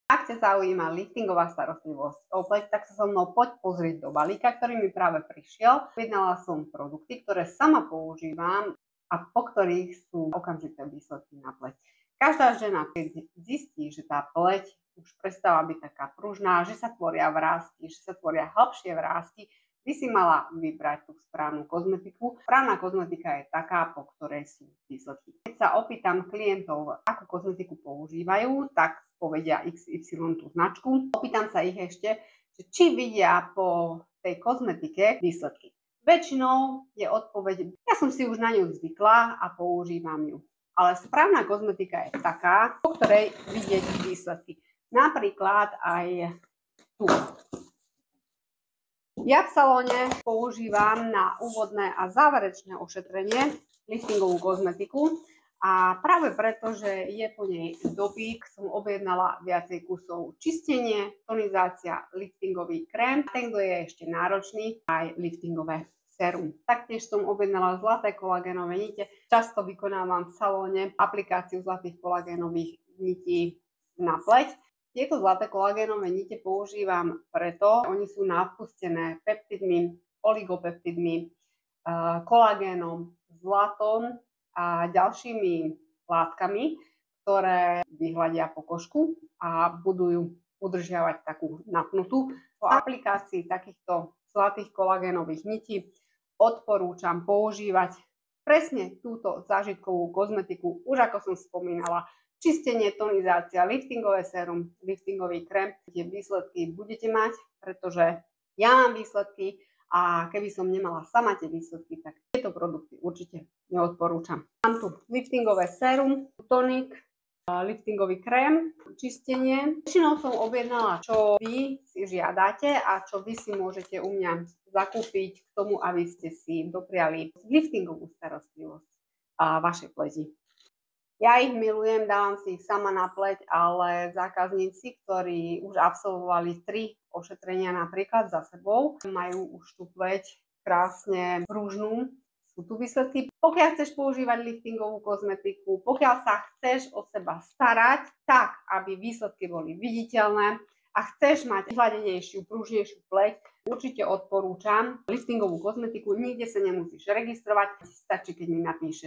Ak ťa zaujíma liftingová starostlivosť o pleť, tak sa so mnou poď pozrieť do balíka, ktorý mi práve prišiel. Objednala som produkty, ktoré sama používam a po ktorých sú okamžité výsledky na pleť. Každá žena, keď zistí, že tá pleť už prestáva byť taká pružná, že sa tvoria vrásky, že sa tvoria hlbšie vrásky, by si mala vybrať tú správnu kozmetiku. Správna kozmetika je taká, po ktorej sú výsledky. Keď sa opýtam klientov, akú kozmetiku používajú, tak povedia XY tú značku. Opýtam sa ich ešte, či vidia po tej kozmetike výsledky. Väčšinou je odpoveď, ja som si už na ňu zvykla a používam ju. Ale správna kozmetika je taká, po ktorej vidieť výsledky. Napríklad aj tu. Ja v salóne používam na úvodné a záverečné ošetrenie liftingovú kozmetiku a práve preto, že je po nej dopyt, som objednala viacej kusov. Čistenie, tonizácia, liftingový krém, ten, kto je ešte náročný, aj liftingové sérum. Taktiež som objednala zlaté kolagénové nite. Často vykonávam v salóne aplikáciu zlatých kolagénových nití na pleť. Tieto zlaté kolagénové nite používam preto, oni sú napustené peptidmi, oligopeptidmi, kolagénom, zlatom a ďalšími látkami, ktoré vyhľadia pokožku a budú ju udržiavať takú napnutú. Po aplikácii takýchto zlatých kolagénových nití odporúčam používať presne túto zážitkovú kozmetiku, už ako som spomínala. Čistenie, tonizácia, liftingové sérum, liftingový krém. Tie výsledky budete mať, pretože ja mám výsledky a keby som nemala sama tie výsledky, tak tieto produkty určite neodporúčam. Mám tu liftingové sérum, tonik, liftingový krém, čistenie. Väčšinou som objednala, čo vy si žiadate a čo vy si môžete u mňa zakúpiť k tomu, aby ste si dopriali liftingovú starostlivosť vašej pleti. Ja ich milujem, dávam si ich sama na pleť, ale zákazníci, ktorí už absolvovali 3 ošetrenia napríklad za sebou, majú už tú pleť krásne pružnú, sú tu výsledky. Pokiaľ chceš používať liftingovú kozmetiku, pokiaľ sa chceš o seba starať tak, aby výsledky boli viditeľné a chceš mať vyhľadenejšiu, pružnejšiu pleť, určite odporúčam liftingovú kozmetiku. Nikde sa nemusíš registrovať, stačí, keď mi napíšeš